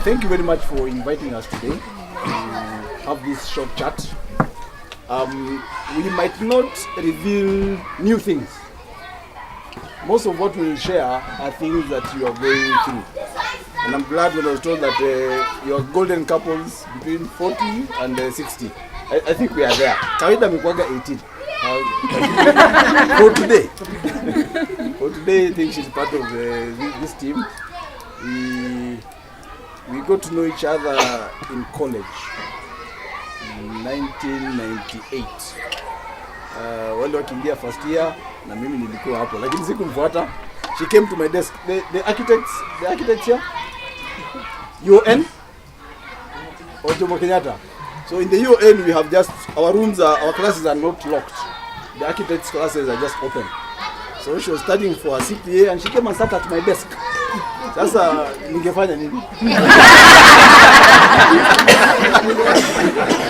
thank you very much for inviting us today to have this short chat. We might not reveal new things. Most of what we'll share are things that you are going through. And I'm glad when I was told that you are golden couples between 40 and 60. I think we are there. Kawaida mikwaga 18. For today. For today, I think she's part of this team. We got to know each other in college in 1998. Wale wakiingia first year na mimi nilikuwa hapo, lakini sikumfuata. She came to my desk. The architects here. UN or Jomo Kenyatta. So in the UN we have just our classes are not locked. The architects classes are just open. So she was studying for a CPA and she came and sat at my desk. Sasa ningefanya nini?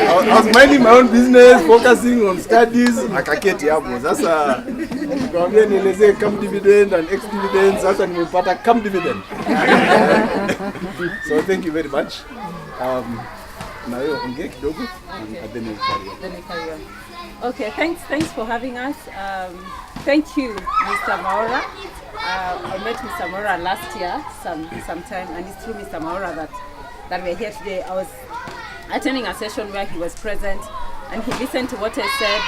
I was minding my own business, focusing on studies. Akaketi hapo. Sasa nikamwambia nielezee come dividend and ex dividend. Sasa nimepata come dividend. So thank you very much. Now you ongea kidogo and then we carry on. Okay, thanks for having us. Thank you, Mr. Maora. I met Mr. Maora last year sometime, and it's through Mr. Maora that we're here today. I was attending a session where he was present and he listened to what I said.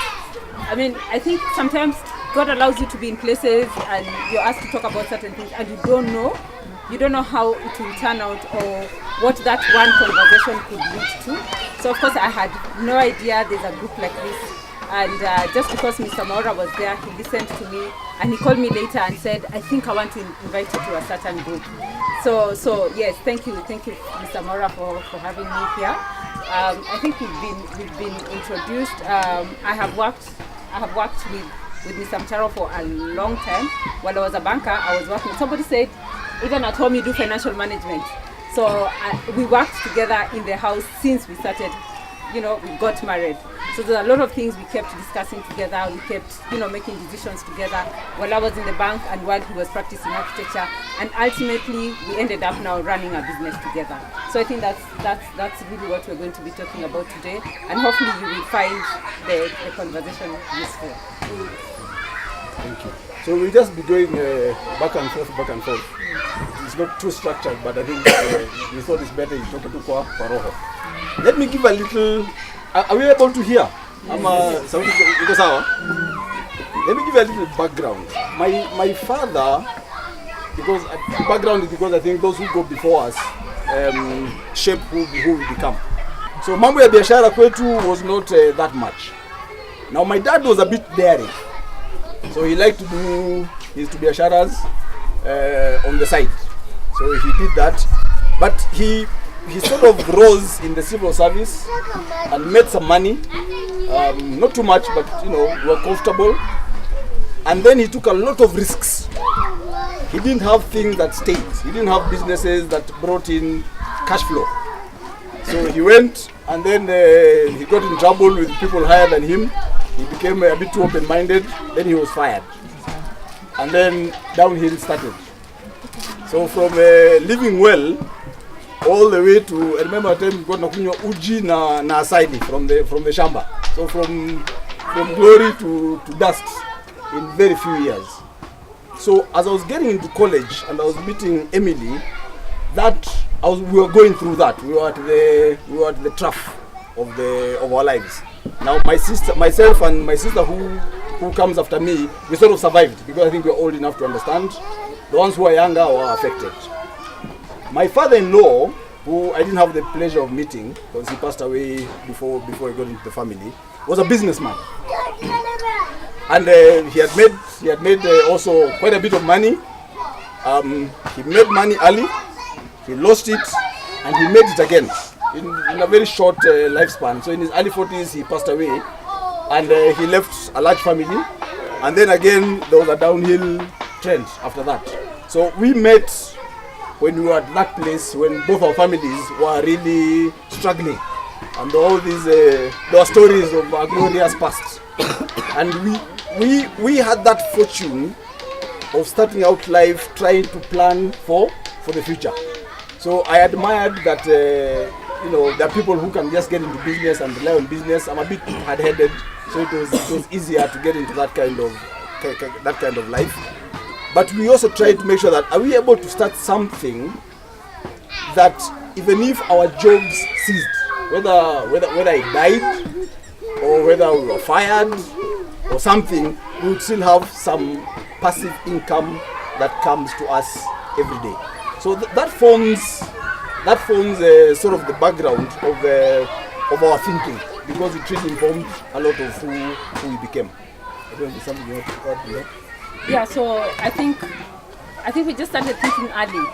I mean, I think sometimes God allows you to be in places and you're asked to talk about certain things and you don't know how it will turn out or what that one conversation could lead to. So of course I had no idea there's a group like this. And just because Mr. Maora was there, he listened to me and he called me later and said, I think I want to invite you to a certain group. So yes, thank you, Mr. Maora, for having me here. I think we've been introduced. I have worked with Mr. Mcharo for a long time. While I was a banker, I was working. Somebody said, even at home you do financial management. So we worked together in the house since we started. We got married. So there are a lot of things we kept discussing together. We kept, making decisions together while I was in the bank and while he was practicing architecture. And ultimately, we ended up now running a business together. So I think that's really what we're going to be talking about today. And hopefully you will find the conversation useful. Thank you. So we'll just be going back and forth. It's not too structured, but I think we thought it's better you talk to kwa roho. Let me give a little. Are we able to hear? Yes. Let me give a little background. My father, because background is because I think those who go before us shape who we become. So mambo ya biashara kwetu was not that much. Now my dad was a bit daring, so he liked to do his biasharas on the side. So he did that, but he sort of rose in the civil service and made some money, not too much, but we were comfortable. And then he took a lot of risks. He didn't have things that stayed. He didn't have businesses that brought in cash flow. So he went and then he got in trouble with people higher than him. He became a bit too open-minded. Then he was fired. And then downhill started. So from living well, all the way to, I remember a time we got nakunywa uji na asaidi from the shamba. So from glory to dust in very few years. So as I was getting into college and I was meeting Emily, we were going through that. We were at the trough of our lives. Now myself and my sister who comes after me, we sort of survived because I think we're old enough to understand. The ones who are younger were affected. My father-in-law, who I didn't have the pleasure of meeting because he passed away before he got into the family, was a businessman. And he had made also quite a bit of money. He made money early, he lost it, and he made it again in a very short lifespan. So in his early 40s, he passed away, and he left a large family. And then again, there was a downhill trend after that. So we met when we were at that place when both our families were really struggling, and all these there were stories of a glorious past. And we had that fortune of starting out life trying to plan for the future. So I admired that, you know, there are people who can just get into business and rely on business. I'm a bit hard-headed, so it was easier to get into that kind of life. But we also try to make sure that are we able to start something that even if our jobs ceased, whether I died or whether we were fired or something, we would still have some passive income that comes to us every day. So that forms sort of the background of our thinking, because it really informed a lot of who we became. I don't know if there's something you want to add, you know? Yeah, so I think we just started thinking early.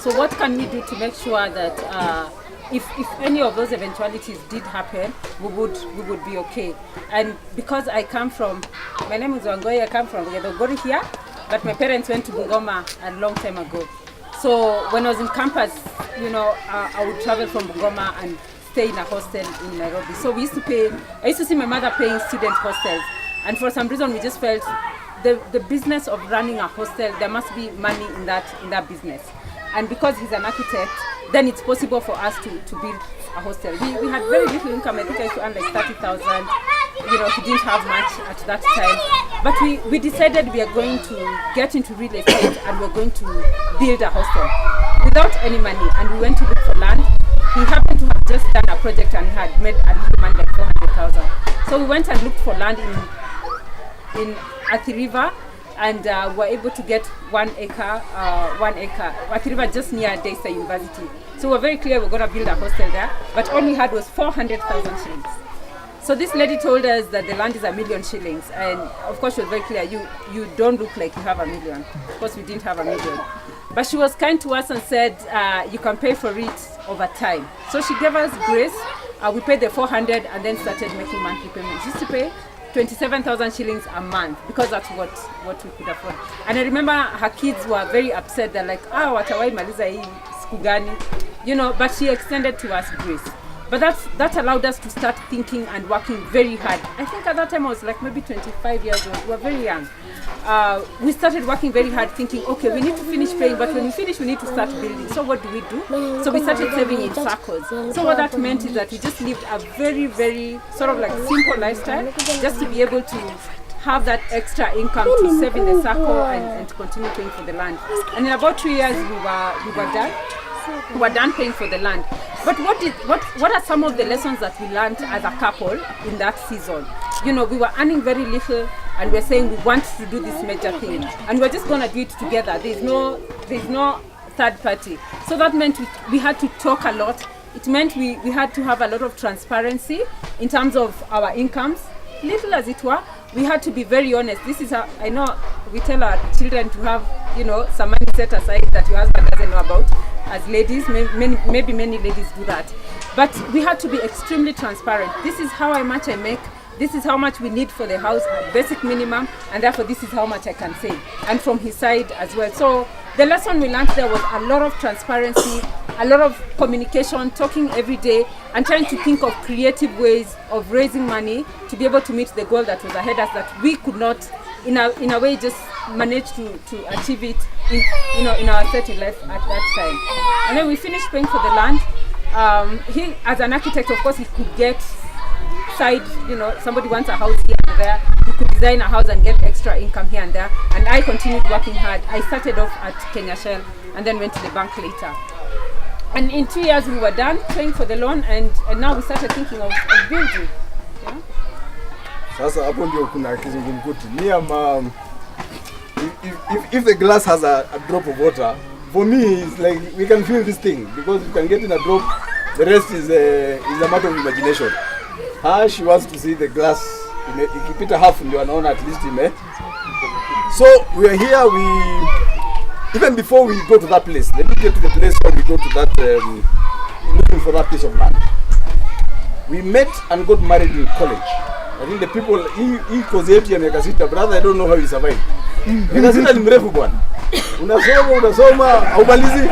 So what can we do to make sure that if any of those eventualities did happen, we would be okay. And because I come from, my name is Wangoi, I come from Gedogori here, but my parents went to Bungoma a long time ago. So when I was in campus, you know, I would travel from Bungoma and stay in a hostel in Nairobi. So I used to see my mother paying student hostels. And for some reason we just felt the business of running a hostel, there must be money in that business. And because he's an architect, then it's possible for us to build a hostel. We had very little income. I think I used to earn like 30,000. You know, he didn't have much at that time. But we decided we are going to get into real estate and we're going to build a hostel without any money. And we went to look for land. He happened to have just done a project and he had made a little money, like 400,000. So we went and looked for land in Athi River, and were able to get 1 acre, Athi River, just near Daystar University. So we're very clear we're going to build a hostel there, but all we had was 400,000 shillings. So this lady told us that the land is 1 million shillings, and of course she was very clear, you don't look like you have 1 million. Of course we didn't have 1 million. But she was kind to us and said, you can pay for it over time. So she gave us grace, we paid the 400 and then started making monthly payments. We used to pay 27,000 shillings a month because that's what we could afford. And I remember her kids were very upset. They're like, watawai maliza hii siku gani? You know, but she extended to us grace. But that allowed us to start thinking and working very hard. I think at that time I was like maybe 25 years old. We were very young. We started working very hard thinking, okay, we need to finish paying, but when we finish, we need to start building. So what do we do? So we started saving in circles. So what that meant is that we just lived a very, very sort of like simple lifestyle, just to be able to have that extra income to save in the circle and to continue paying for the land. And in about 2 years, we were done. We were done paying for the land. But what are some of the lessons that we learned as a couple in that season? You know, we were earning very little and we're saying we want to do this major thing. And we're just gonna do it together. There's no third party. So that meant we had to talk a lot. It meant we had to have a lot of transparency in terms of our incomes, little as it were. We had to be very honest. This is how I know we tell our children to have, you know, some money set aside that your husband doesn't know about. As ladies, maybe many ladies do that. But we had to be extremely transparent. This is how much I make. This is how much we need for the house, basic minimum, and therefore this is how much I can save. And from his side as well. So the lesson we learned there was a lot of transparency, a lot of communication, talking every day, and trying to think of creative ways of raising money to be able to meet the goal that was ahead of us, that we could not, in a way, just manage to achieve it in our setting life at that time. And then we finished paying for the land. He, as an architect, of course, he could get side, you know, somebody wants a house here and there, he could design a house and get extra income here and there. And I continued working hard. I started off at Kenya Shell and then went to the bank later. And in 2 years we were done paying for the loan, and now we started thinking of building. Yeah? Sasa hapo ndio kuna kizungumkuti. If the glass has a drop of water, for me it's like we can feel this thing, because you can get in a drop, the rest is a matter of imagination. She wants to see the glass ikipita half ndio anaona at least ime. So we are here, even before we go to that place, let me get to the place where we go to that looking for that piece of land. We met and got married in college. I think the people he kozi yetu ya miaka 6, brother, I don't know how he survived. Miaka 6 ni mrefu bwana. Unasoma haumalizi.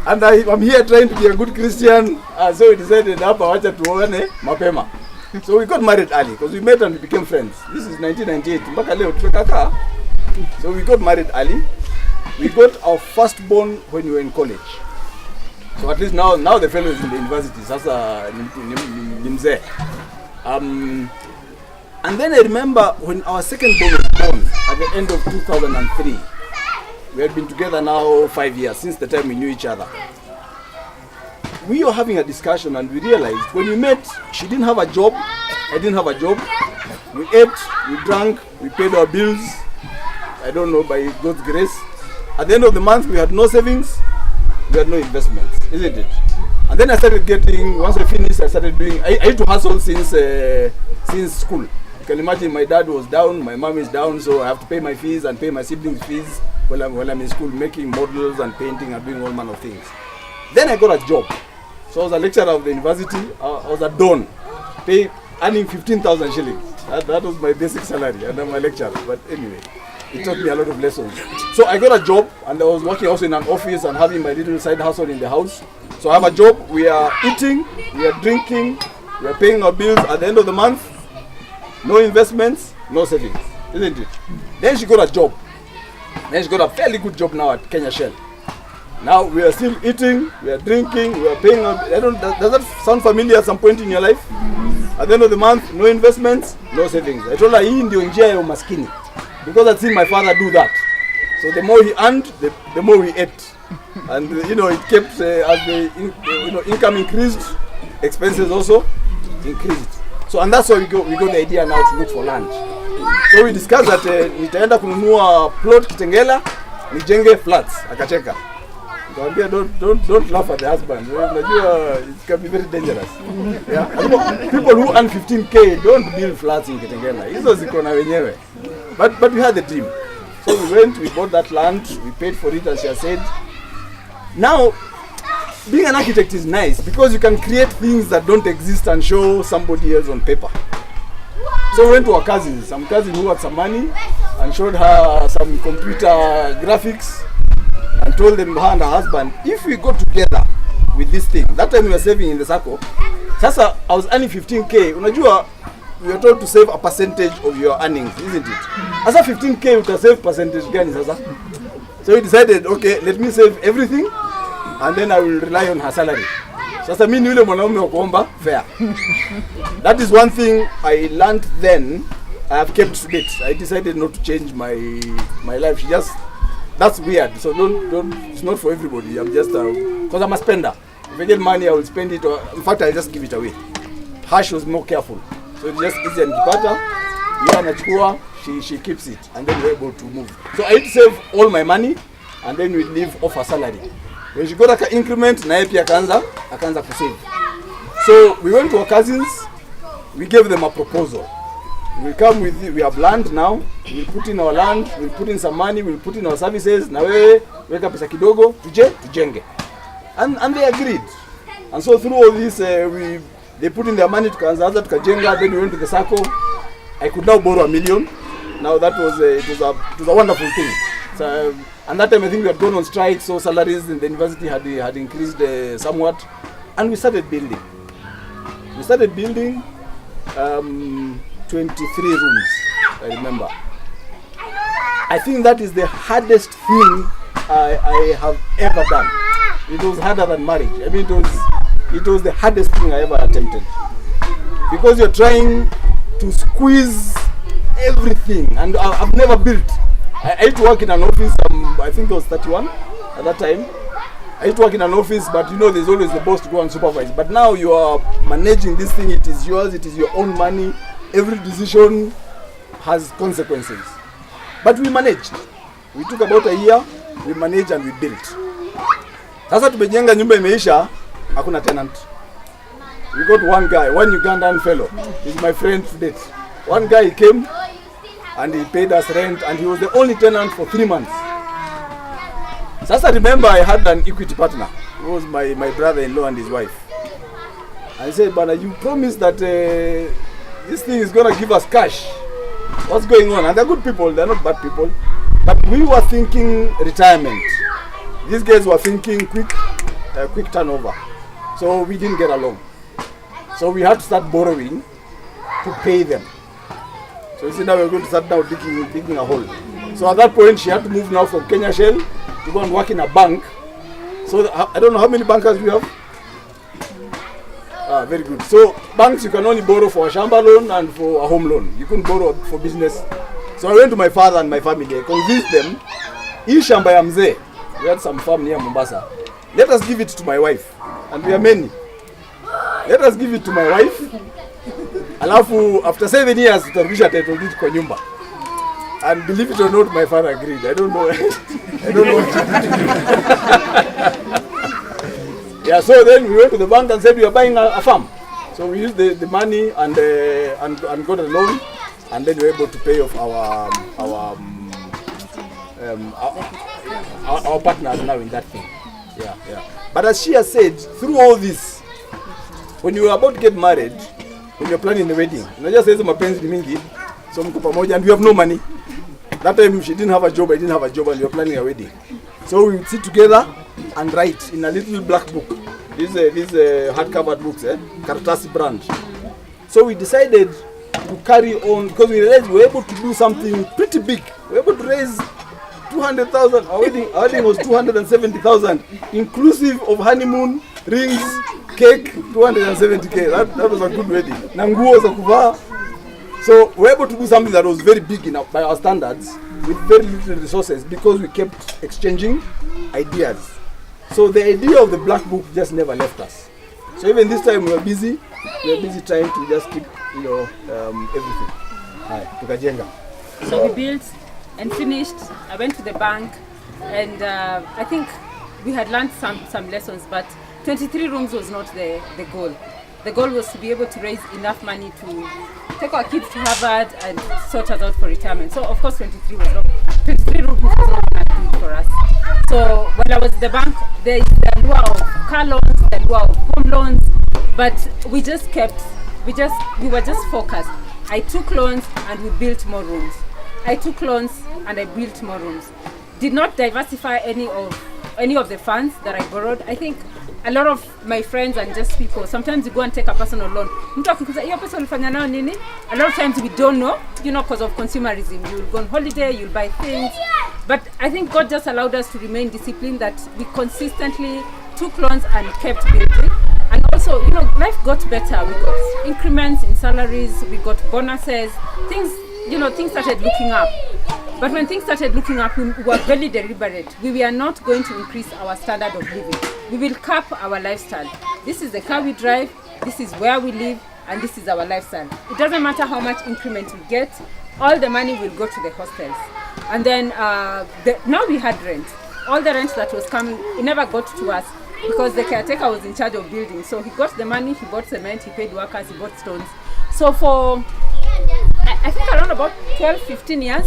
And I'm here trying to be a good Christian, so we decided hapa wacha tuone mapema. So we got married early because we met and we became friends. This is 1998. Mpaka leo tukakaa. So we got married early, we got our firstborn when we were in college. So at least now the fellow is in the university. Sasa ni mzee. And then I remember when our second born was born at the end of 2003. We had been together now 5 years since the time we knew each other. We were having a discussion and we realized when we met, she didn't have a job, I didn't have a job. We ate, we drank, we paid our bills. I don't know, by God's grace. At the end of the month, we had no savings, we had no investments, isn't it? And then I started getting, once I finished, I started doing, I used to hustle since school. You can imagine my dad was down, my mom is down, so I have to pay my fees and pay my siblings' fees while I'm in school, making models and painting and doing all manner of things. Then I got a job. So I was a lecturer of the university. I was at dawn, earning 15,000 shillings. That was my basic salary, and I'm a lecturer. But anyway, it taught me a lot of lessons. So I got a job, and I was working also in an office and having my little side hustle in the house. So I have a job. We are eating, we are drinking, we are paying our bills. At the end of the month, no investments, no savings, isn't it? Then she got a job. Then she got a fairly good job now at Kenya Shell. Now we are still eating, we are drinking, we are paying. Does that sound familiar at some point in your life? At the end of the month, no investments, no savings. I told her, hii ndio njia ya umaskini. Because I'd seen my father do that. So the more he earned, the more we ate. And it kept, as the income increased, expenses also increased. So and that's why we got the idea now to look for land. So we discussed that nitaenda kununua plot Kitengela, nijenge flats. Akacheka. Don't laugh at the husband. It can be very dangerous. Yeah? People who earn 15k don't build flats in Kitengela. Hizo ziko na wenyewe. But we had the dream. So we went, we bought that land, we paid for it as she said. Now, being an architect is nice because you can create things that don't exist and show somebody else on paper. So we went to our cousins, some cousin who had some money, and showed her some computer graphics and told them, her and her husband, if we go together with this thing, that time we were saving in the circle. Sasa, I was earning 15k. Unajua, we were told to save a percentage of your earnings, isn't it? Asa 15k, we can save percentage gani sasa? So we decided, okay, let me save everything, and then I will rely on her salary. Sasa mimi yule mwanaume wa kuomba fair. That is one thing I learned then. I have kept to date. I decided not to change my life. That's weird. So don't. It's not for everybody. I'm just because I'm a spender. If I get money, I will spend it. Or in fact, I'll just give it away. Hash was more careful. So it's just easy and kipata. Yeah, anachukua. She keeps it, and then we're able to move. So I had to save all my money, and then we live off her salary. When she got an increment, na pia akaanza kusave. So we went to our cousins. We gave them a proposal. We come with we have land now. We'll put in our land. We'll put in some money. We'll put in our services. Na wewe weka pesa kidogo tujenge. And they agreed. And so through all this, they put in their money tukajenga. Then we went to the circle. I could now borrow $1 million. Now that was it was a wonderful thing. So, and that time I think we had gone on strike, so salaries in the university had increased somewhat, and we started building. We started building 23 rooms, I remember. I think that is the hardest thing I have ever done. It was harder than marriage. I mean, it was the hardest thing I ever attempted. Because you're trying to squeeze everything, and I've never built. I used to work in an office, I think I was 31 at that time. I used to work in an office, but there's always the boss to go and supervise. But now you are managing this thing, it is yours, it is your own money. Every decision has consequences. But we managed. We took about a year, we managed and we built. Sasa tumejenga nyumba imeisha, hakuna tenant. We got one guy, one Ugandan fellow. He's my friend to date. One guy came and he paid us rent, and he was the only tenant for 3 months. Sasa remember, I had an equity partner. He was my brother-in-law and his wife. I said, "Bana, you promised that this thing is going to give us cash. What's going on?" And they're good people, they're not bad people. But we were thinking retirement. These guys were thinking quick turnover. So we didn't get along. So we had to start borrowing to pay them. So you see, now we're going to start now digging a hole. So at that point, she had to move now from Kenya Shell to go and work in a bank. So I don't know how many bankers we have. Very good. So banks, you can only borrow for a shamba loan and for a home loan. You couldn't borrow for business. So I went to my father and my family. I convinced them, hii shamba ya mzee, we had some farm near Mombasa. Let us give it to my wife. And we are many. Let us give it to my wife. Alafu, after 7 years, tutarudisha title deed kwa nyumba. And believe it or not, my father agreed. I don't know. I don't know what to do. Yeah, so then we went to the bank and said we are buying a farm. So we used the money and got a loan, and then we were able to pay off our partners now in that thing. Yeah, yeah. But as she has said, through all this, when you were about to get married, when you're planning the wedding, unajua sasa mapenzi ni mingi, so mko pamoja and you have no money. That time she didn't have a job, I didn't have a job, and we were planning a wedding. So we would sit together and write in a little black book. These hardcover books, Karatasi brand. So we decided to carry on because we realized we were able to do something pretty big. We were able to raise 200,000. Our wedding was 270,000, inclusive of honeymoon, rings, cake, 270k. That was a good wedding. Nanguo za kuvaa. So we were able to do something that was very big by our standards with very little resources because we kept exchanging ideas. So the idea of the black book just never left us. So even this time we were busy trying to just keep, everything. Tukajenga. So we built and finished. I went to the bank, and I think we had learned some lessons, but 23 rooms was not the goal. The goal was to be able to raise enough money to take our kids to Harvard and sort us out for retirement. So of course 23 rooms was not that big for us. So when I was at the bank, there is the lure of car loans, the lure of home loans, but we were just focused. I took loans and we built more rooms. I took loans and I built more rooms. Did not diversify any of the funds that I borrowed. I think a lot of my friends and just people, sometimes you go and take a personal loan. Mtu akikuza hiyo pesa ulifanya nayo nini? A lot of times we don't know, because of consumerism. You'll go on holiday, you'll buy things. But I think God just allowed us to remain disciplined, that we consistently took loans and kept building. And also, life got better. We got increments in salaries, we got bonuses, things started looking up. But when things started looking up, we were very deliberate. We were not going to increase our standard of living. We will cap our lifestyle. This is the car we drive, this is where we live, and this is our lifestyle. It doesn't matter how much increment we get, all the money will go to the hostels. And then now we had rent. All the rent that was coming, it never got to us because the caretaker was in charge of building. So he got the money, he bought cement, he paid workers, he bought stones. So for, I think around about 12, 15 years,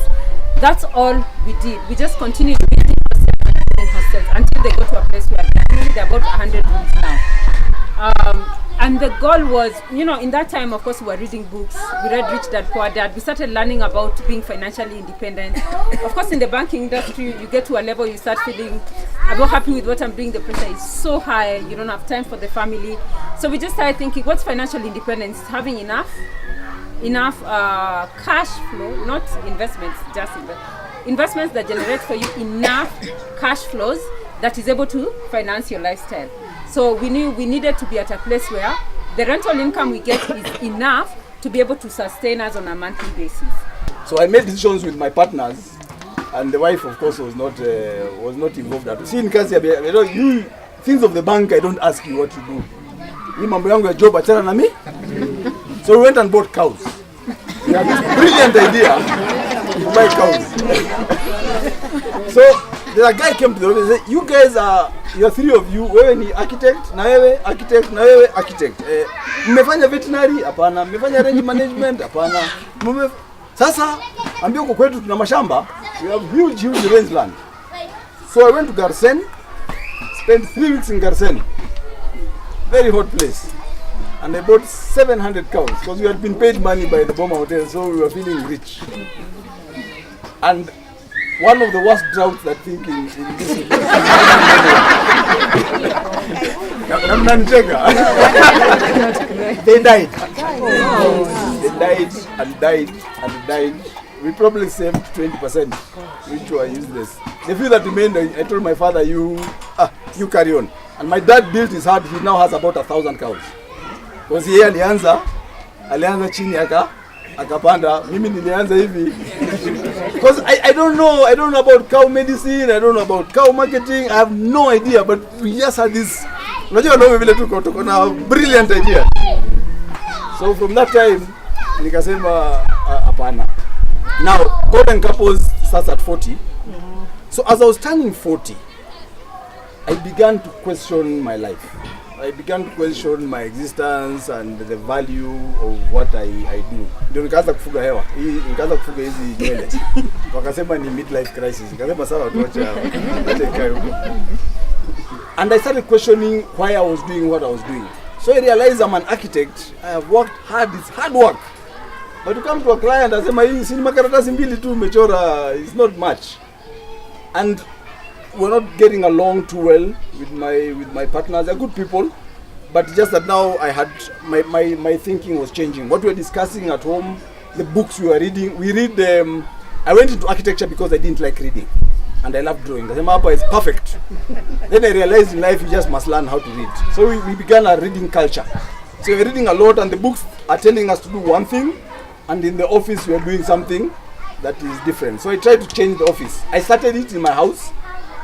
that's all we did. We just continued building hostels until they got to a place where they're about 100 rooms now. And the goal was, in that time, of course, we were reading books. We read Rich Dad Poor Dad. We started learning about being financially independent. Of course, in the banking industry, you get to a level you start feeling, I'm not happy with what I'm doing. The pressure is so high. You don't have time for the family. So we just started thinking, what's financial independence? Having enough cash flow, not investments, just investments that generate for you enough cash flows that is able to finance your lifestyle. So we knew we needed to be at a place where the rental income we get is enough to be able to sustain us on a monthly basis. So I made decisions with my partners, and the wife, of course, was not involved. See, in Kasi, you things of the bank, I don't ask you what to do. Hii mambo yangu ya job achana na mi. So we went and bought cows. We had this brilliant idea to buy cows. So the guy came to the office and said, you guys you're three of you, wewe ni architect, na wewe architect. Mmefanya veterinary? Hapana. Mmefanya range management? Hapana. Sasa ambia huko kwetu tuna mashamba, we have huge rangeland. So I went to Garsen, spent 3 weeks in Garsen. Very hot place. And I bought 700 cows because we had been paid money by the Boma Hotel, so we were feeling rich. And one of the worst droughts that in this they died. They died and died and died. we probably saved 20%, which were useless. The few that remained, I told my father, you carry on. And my dad built his hut. He now has about 1,000 cows. Because yeye alianza chini akapanda. Mimi nilianza hivi. Because I don't know about cow medicine. I don't know about cow marketing. I have no idea. But we just had this. Unajua ndio vile tuko na brilliant idea. So from that time, nikasema hapana. Now, golden couples starts at 40. So as I was turning 40, I began to question my life. I began to question my existence and the value of what I do. Ndio nikaanza kufuga hewa. Nikaanza kufuga hizi nywele. Wakasema ni midlife crisis. Nikasema sawa tuacha ikae huko. And I started questioning why I was doing what I was doing. So I realized I'm an architect. I have worked hard. It's hard work. But to come to a client and say, hii si makaratasi mbili tu umechora, it's not much. And we're not getting along too well with my partners. They're good people, but just that now I had my thinking was changing. What we were discussing at home, the books we were reading. I went into architecture because I didn't like reading, and I love drawing. The mapa is perfect. Then I realized in life you just must learn how to read. So we began a reading culture. So we're reading a lot, and the books are telling us to do one thing, and in the office we are doing something that is different. So I tried to change the office. I started it in my house.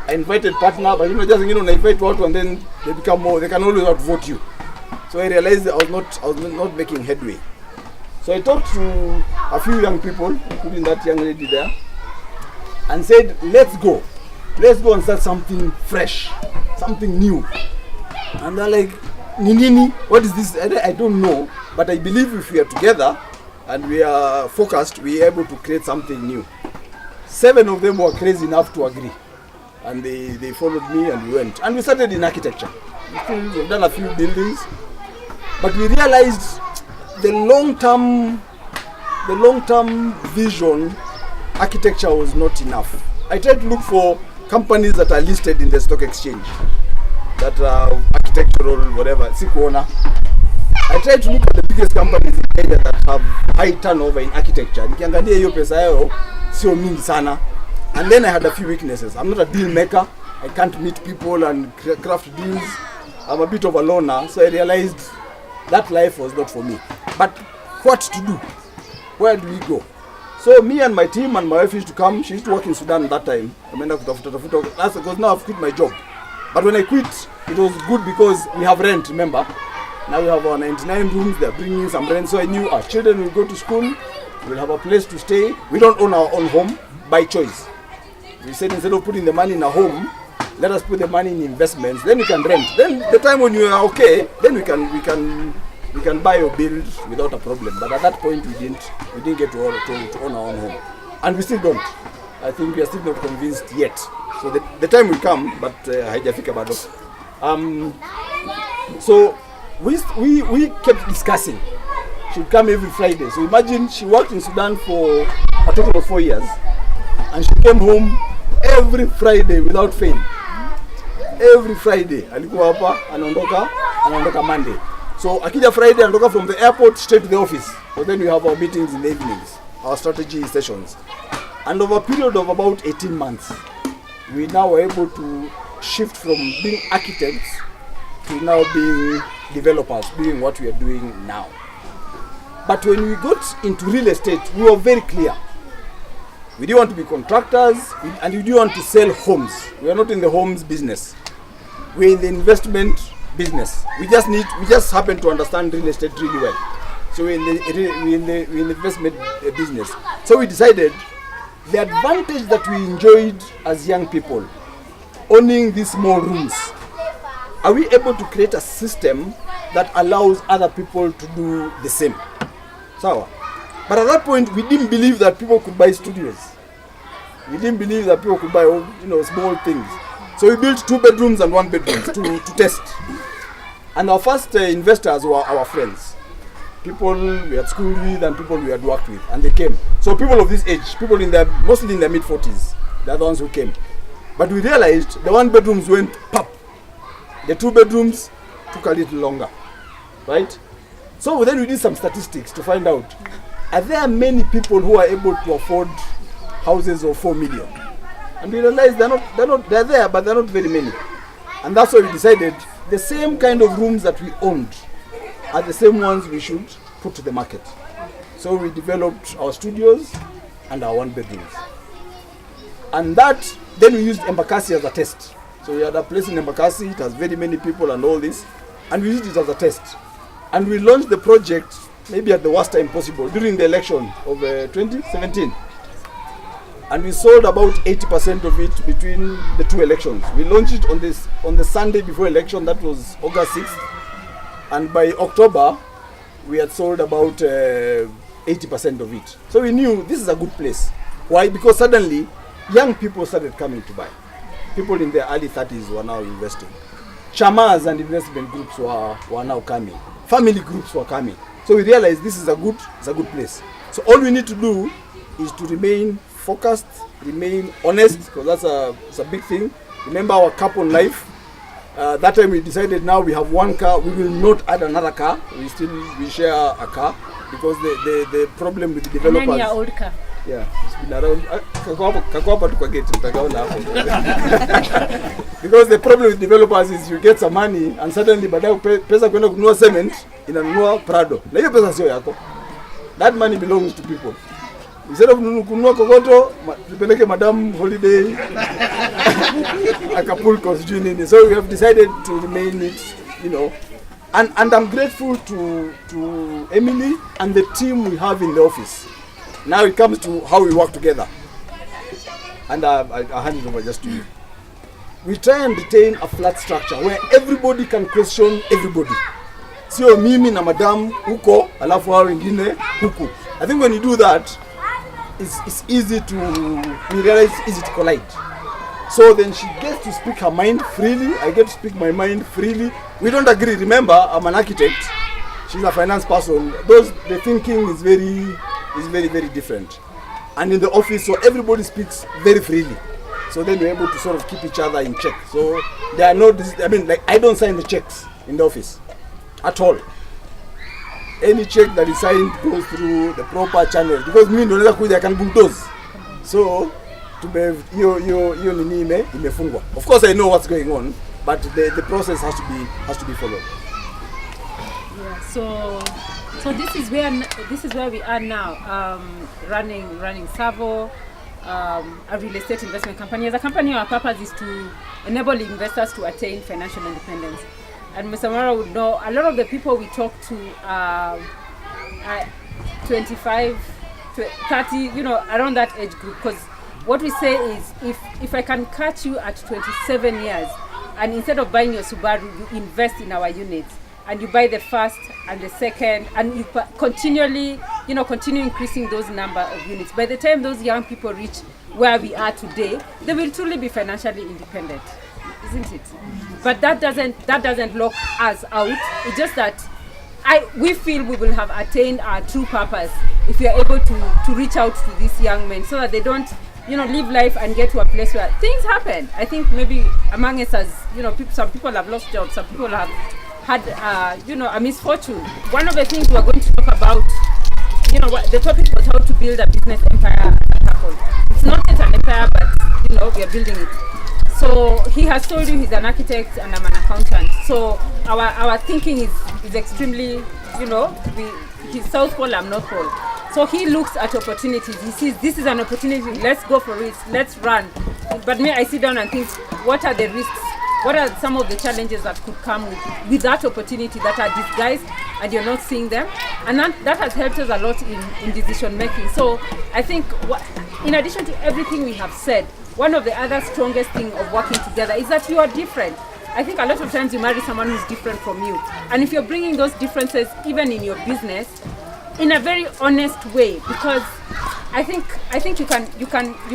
I invited partner, but just I invite one and then they become more. They can always outvote you. So I realized that I was not making headway. So I talked to a few young people, including that young lady there, and said, let's go and start something fresh, something new. And they're like, Nini, what is this? I don't know, but I believe if we are together and we are focused, we are able to create something new. 7 of them were crazy enough to agree. And they followed me and we went. And we started in architecture. We've done a few buildings. But we realized the long-term vision, architecture was not enough. I tried to look for companies that are listed in the stock exchange, that are architectural, whatever, Sikuona. I tried to look at the biggest companies in Kenya that have high turnover in architecture. Nikiangalia hiyo pesa yao sio mingi sana. And then I had a few weaknesses. I'm not a deal maker. I can't meet people and craft deals. I'm a bit of a loner. So I realized that life was not for me. But what to do? Where do we go? So me and my team and my wife used to come. She used to work in Sudan at that time. That's because now I've quit my job. But when I quit, it was good because we have rent, remember? Now we have our 99 rooms. They're bringing some rent. So I knew our children will go to school. We'll have a place to stay. We don't own our own home by choice. We said instead of putting the money in a home, let us put the money in investments. Then we can rent. Then the time when you are okay, then we can buy or build without a problem. But at that point, we didn't get to own our own home, and we still don't. I think we are still not convinced yet. So the time will come, but haijafika bado. So we kept discussing. She would come every Friday. So imagine she worked in Sudan for a total of 4 years, and she came home every Friday without fail. Every Friday alikuwa hapa, anaondoka Monday. So akija Friday anatoka from the airport straight to the office. So then we have our meetings in the evenings, our strategy sessions. And over a period of about 18 months, we now were able to shift from being architects to now being developers, doing what we are doing now. But when we got into real estate, we were very clear. We didn't want to be contractors, and we didn't want to sell homes. We are not in the homes business. We're in the investment business. We just happen to understand real estate really well. So we're in the investment business. So we decided the advantage that we enjoyed as young people, owning these small rooms, are we able to create a system that allows other people to do the same? So, but at that point, we didn't believe that people could buy studios. We didn't believe that people could buy, small things. So we built 2 bedrooms and 1 bedroom to test. And our first investors were our friends, people we had school with and people we had worked with, and they came. So people of this age, people mostly in their mid-40s, they're the ones who came. But we realized the 1 bedrooms went pop. The 2 bedrooms took a little longer, right? So then we did some statistics to find out are there many people who are able to afford houses of 4 million? And we realized they're there, but they're not very many. And that's why we decided the same kind of rooms that we owned are the same ones we should put to the market. So we developed our studios and our 1-bedrooms. And that, then we used Embakasi as a test. So we had a place in Embakasi, it has very many people and all this, and we used it as a test. And we launched the project maybe at the worst time possible during the election of 2017. And we sold about 80% of it between the 2 elections. We launched it on the Sunday before election, that was August 6th. And by October, we had sold about 80% of it. So we knew this is a good place. Why? Because suddenly, young people started coming to buy. People in their early 30s were now investing. Chamas and investment groups were now coming. Family groups were coming. So we realized this is a good place. So all we need to do is to remain focused, remain honest, because that's a big thing. Remember our couple life. That time we decided now we have 1 car, we will not add another car. We share a car because the problem with the developers. And then your old car. Yeah, it's been around. Because the problem with developers is you get some money and suddenly baadaye pesa kwenda kununua cement inanunua Prado. Na hiyo pesa sio yako. That money belongs to people. Instead of kununua kokoto, tupeleke madam holiday Acapulco sijui nini. So we have decided to remain it, and I'm grateful to Emily and the team we have in the office. Now it comes to how we work together. And I hand it over just to you. We try and retain a flat structure where everybody can question everybody. Sio mimi na madam huko, alafu hao wengine huku. I think when you do that, it's easy to, we realize it's easy to collide. So then she gets to speak her mind freely, I get to speak my mind freely. We don't agree. Remember, I'm an architect, she's a finance person. The thinking is very, very different. And in the office, so everybody speaks very freely. So then we're able to sort of keep each other in check. So there are no, I don't sign the checks in the office at all. Any check that is signed goes through the proper channel. Because me ndo naweza kuja can bulldoze. So hiyo nini imefungwa. Of course I know what's going on, but the process has to be followed. Yeah. So this is where we are now, running Tsavo, a real estate investment company. As a company, our purpose is to enable investors to attain financial independence. And Mr. Mcharo would know a lot of the people we talk to are 25, 30, around that age group. Because what we say is, if I can catch you at 27 years, and instead of buying your Subaru, you invest in our units, and you buy the first and the second, and you continue increasing those number of units. By the time those young people reach where we are today, they will truly be financially independent, isn't it? But that doesn't lock us out. It's just that we feel we will have attained our true purpose if we are able to reach out to these young men, so that they don't live life and get to a place where things happen. I think maybe among us, as some people have lost jobs, some people have had a misfortune. One of the things we're going to talk about, the topic was how to build a business empire as a couple. It's not yet an empire, but we are building it. So he has told you he's an architect and I'm an accountant. So our thinking is extremely, he's South Pole, I'm North Pole. So he looks at opportunities. He sees this is an opportunity. Let's go for it. Let's run. But me, I sit down and think, what are the risks? What are some of the challenges that could come with that opportunity that are disguised and you're not seeing them? And that has helped us a lot in decision making. So I think in addition to everything we have said, one of the other strongest things of working together is that you are different. I think a lot of times you marry someone who's different from you. And if you're bringing those differences even in your business, in a very honest way, because I think you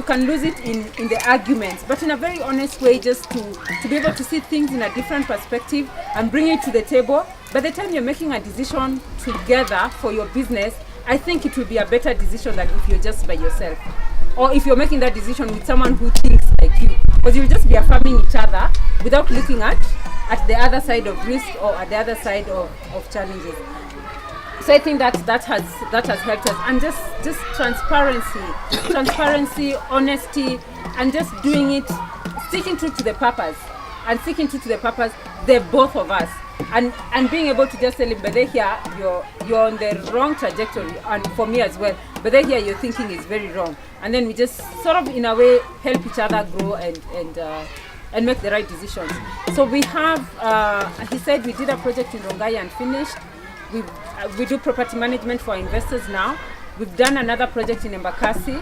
can lose it in the arguments, but in a very honest way, just to be able to see things in a different perspective and bring it to the table. By the time you're making a decision together for your business, I think it will be a better decision than if you're just by yourself, or if you're making that decision with someone who thinks like you, because you'll just be affirming each other without looking at the other side of risk or at the other side of challenges. So I think that has helped us, and just transparency, honesty, and just doing it, sticking true to the purpose, the both of us, and being able to just tell him, but here you're on the wrong trajectory, and for me as well, but here your thinking is very wrong, and then we just sort of in a way help each other grow and make the right decisions. So we have, he said we did a project in Rongai and finished. We do property management for investors now. We've done another project in Embakasi.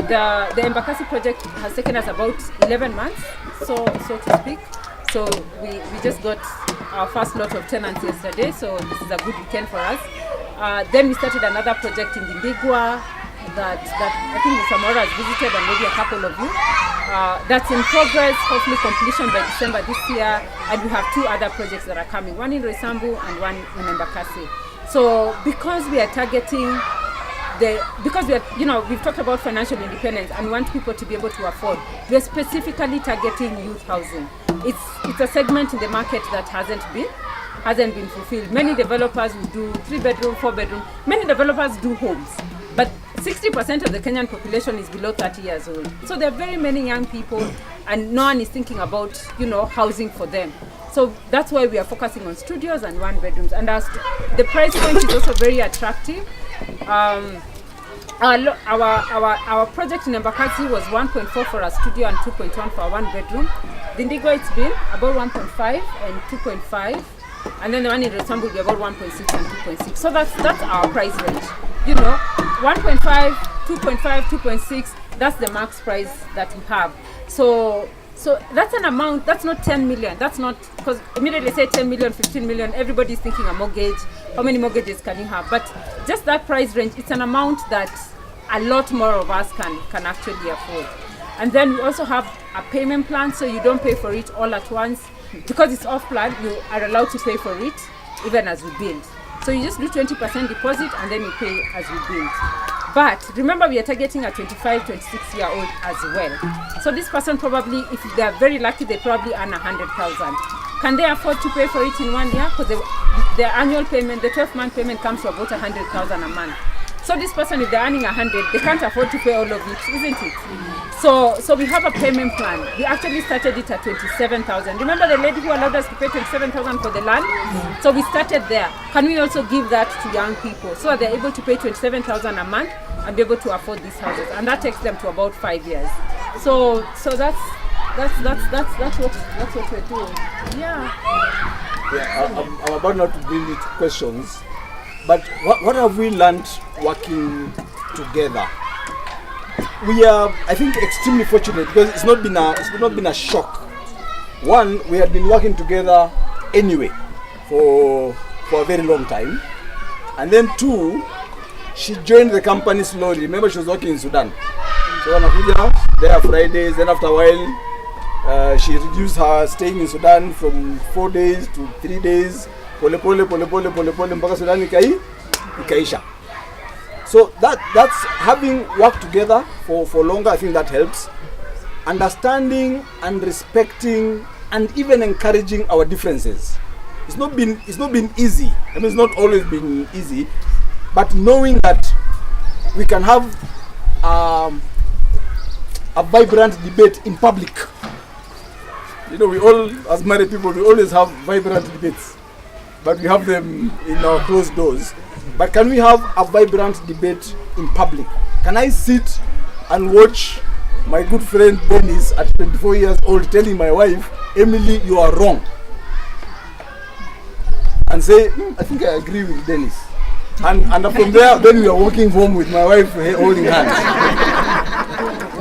The Embakasi project has taken us about 11 months, so to speak. So we just got our first lot of tenants yesterday, so this is a good weekend for us. Then we started another project in Dindigwa that I think Mr. Mcharo has visited, and maybe a couple of you. That's in progress, hopefully completion by December this year. And we have 2 other projects that are coming, one in Roysambu and one in Embakasi. So because we are targeting we've talked about financial independence and we want people to be able to afford, we are specifically targeting youth housing. It's a segment in the market that hasn't been fulfilled. Many developers will do 3-bedroom, 4-bedroom. Many developers do homes, but 60% of the Kenyan population is below 30 years old. So there are very many young people, and no one is thinking about, housing for them. So that's why we are focusing on studios and 1-bedrooms. And the price point is also very attractive. Our project in Embakasi was 1.4 for a studio and 2.1 for a 1-bedroom. Dindigwa, it's been about 1.5 and 2.5. And then the one in Roysambu will be about 1.6 and 2.6. So that's our price range. 1.5, 2.5, 2.6, that's the max price that we have. So that's an amount, that's not 10 million. That's not, because immediately say 10 million, 15 million, everybody's thinking a mortgage. How many mortgages can you have? But just that price range, it's an amount that a lot more of us can actually afford. And then we also have a payment plan, so you don't pay for it all at once. Because it's off plan, you are allowed to pay for it even as we build. So you just do 20% deposit and then you pay as we build. But remember, we are targeting a 25, 26-year-old as well. So this person probably, if they are very lucky, they probably earn 100,000. Can they afford to pay for it in 1 year? Because their annual payment, the 12-month payment comes to about 100,000 a month. So this person, if they're earning 100, they can't afford to pay all of it, isn't it? So we have a payment plan. We actually started it at 27,000. Remember the lady who allowed us to pay 27,000 for the land? So we started there. Can we also give that to young people so that they're able to pay 27,000 a month and be able to afford these houses? And that takes them to about 5 years. So that's what we're doing. Yeah. I'm about not to bring it questions, but what have we learned working together? We are, I think, extremely fortunate because it's not been a shock. One, we had been working together anyway for a very long time, and then 2, she joined the company slowly. Remember, she was working in Sudan. So anakuja there Fridays. Then after a while, she reduced her staying in Sudan from 4 days to 3 days. Pole mpaka Sudan ikaisha. So that's having worked together for longer. I think that helps. Understanding and respecting and even encouraging our differences. It's not been easy. I mean, it's not always been easy, but knowing that we can have a vibrant debate in public. We all, as married people, we always have vibrant debates, but we have them in our closed doors. But can we have a vibrant debate in public? Can I sit and watch my good friend Dennis at 24 years old telling my wife, Emily, you are wrong, and say, I think I agree with Dennis. And from there, then we are walking home with my wife holding hands.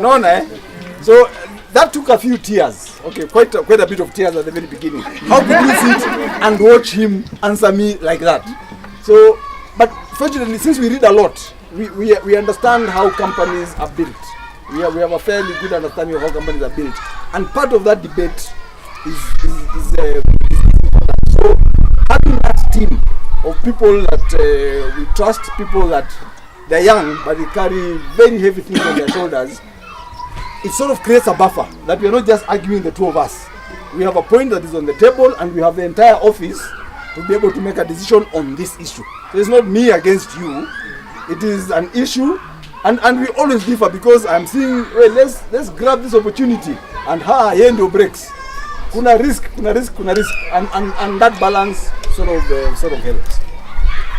No. So that took a few tears. Okay, quite a bit of tears at the very beginning. How could you sit and watch him answer me like that? So, but fortunately, since we read a lot, we understand how companies are built. We have a fairly good understanding of how companies are built, and part of that debate is so having that team of people that we trust, people that they're young but they carry very heavy things on their shoulders. It sort of creates a buffer that we are not just arguing the two of us. We have a point that is on the table, and we have the entire office to be able to make a decision on this issue. So it's not me against you. It is an issue, and we always differ because I'm seeing, well, let's grab this opportunity, and here ndio breaks. Kuna risk, and that balance sort of helps.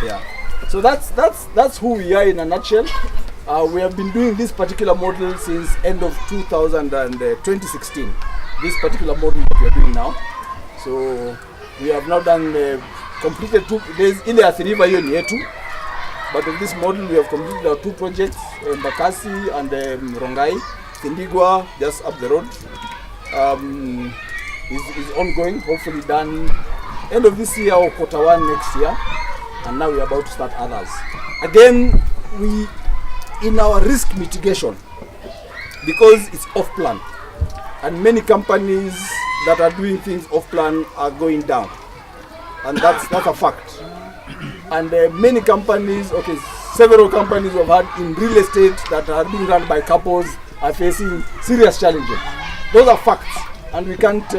Yeah. So that's who we are in a nutshell. We have been doing this particular model since end of 2016. This particular model that we are doing now. So we have now done completed 2 days in the Athiriva yetu. But of this model we have completed our 2 projects, Mbakasi and Rongai. Kindigwa, just up the road. Is ongoing, hopefully done end of this year or Q1 next year. And now we are about to start others. Again, we in our risk mitigation, because it's off plan, and many companies that are doing things off plan are going down, and that's a fact. And many companies, several companies we've had in real estate that are being run by couples are facing serious challenges. Those are facts, and we can't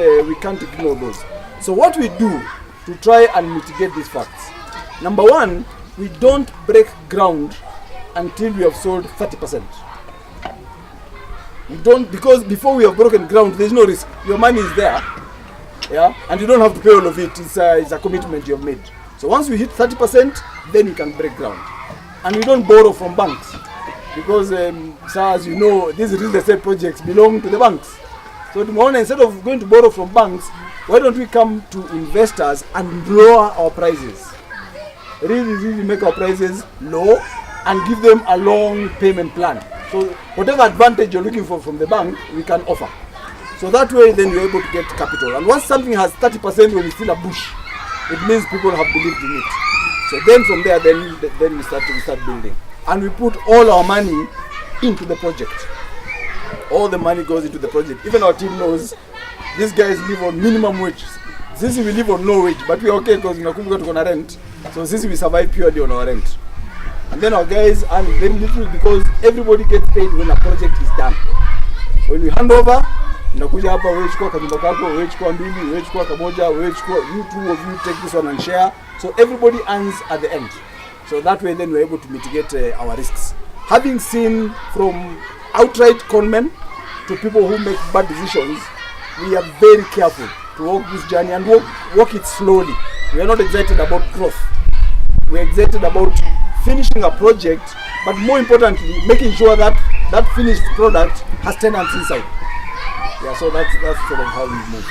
ignore those. So what we do to try and mitigate these facts: number one, we don't break ground until we have sold 30%. We don't, because before we have broken ground, there's no risk. Your money is there, yeah, and you don't have to pay all of it. It's a commitment you have made. So once we hit 30%, then we can break ground. And we don't borrow from banks, because as you know, these real estate projects belong to the banks. So instead of going to borrow from banks, why don't we come to investors and lower our prices? Really make our prices low and give them a long payment plan. So whatever advantage you're looking for from the bank, we can offer. So that way then you're able to get capital. And once something has 30% when it's still a bush, it means people have believed in it. So then from there, then we start building. And we put all our money into the project. All the money goes into the project. Even our team knows these guys live on minimum wage. Since we live on no wage, but we're okay because we're going to rent. So since we survive purely on our rent. And then our guys earn very little because everybody gets paid when a project is done. When we hand over, unakuja hapa, wewe chukua kanyumba kako, wewe chukua mbili, wewe chukua kamoja, wewe chukua, you two of you take this one and share. So everybody earns at the end. So that way then we're able to mitigate our risks. Having seen from outright conmen to people who make bad decisions, we are very careful to walk this journey and walk it slowly. We are not excited about growth. We are excited about finishing a project, but more importantly, making sure that that finished product has tenants inside. Yeah, so that's sort of how we move.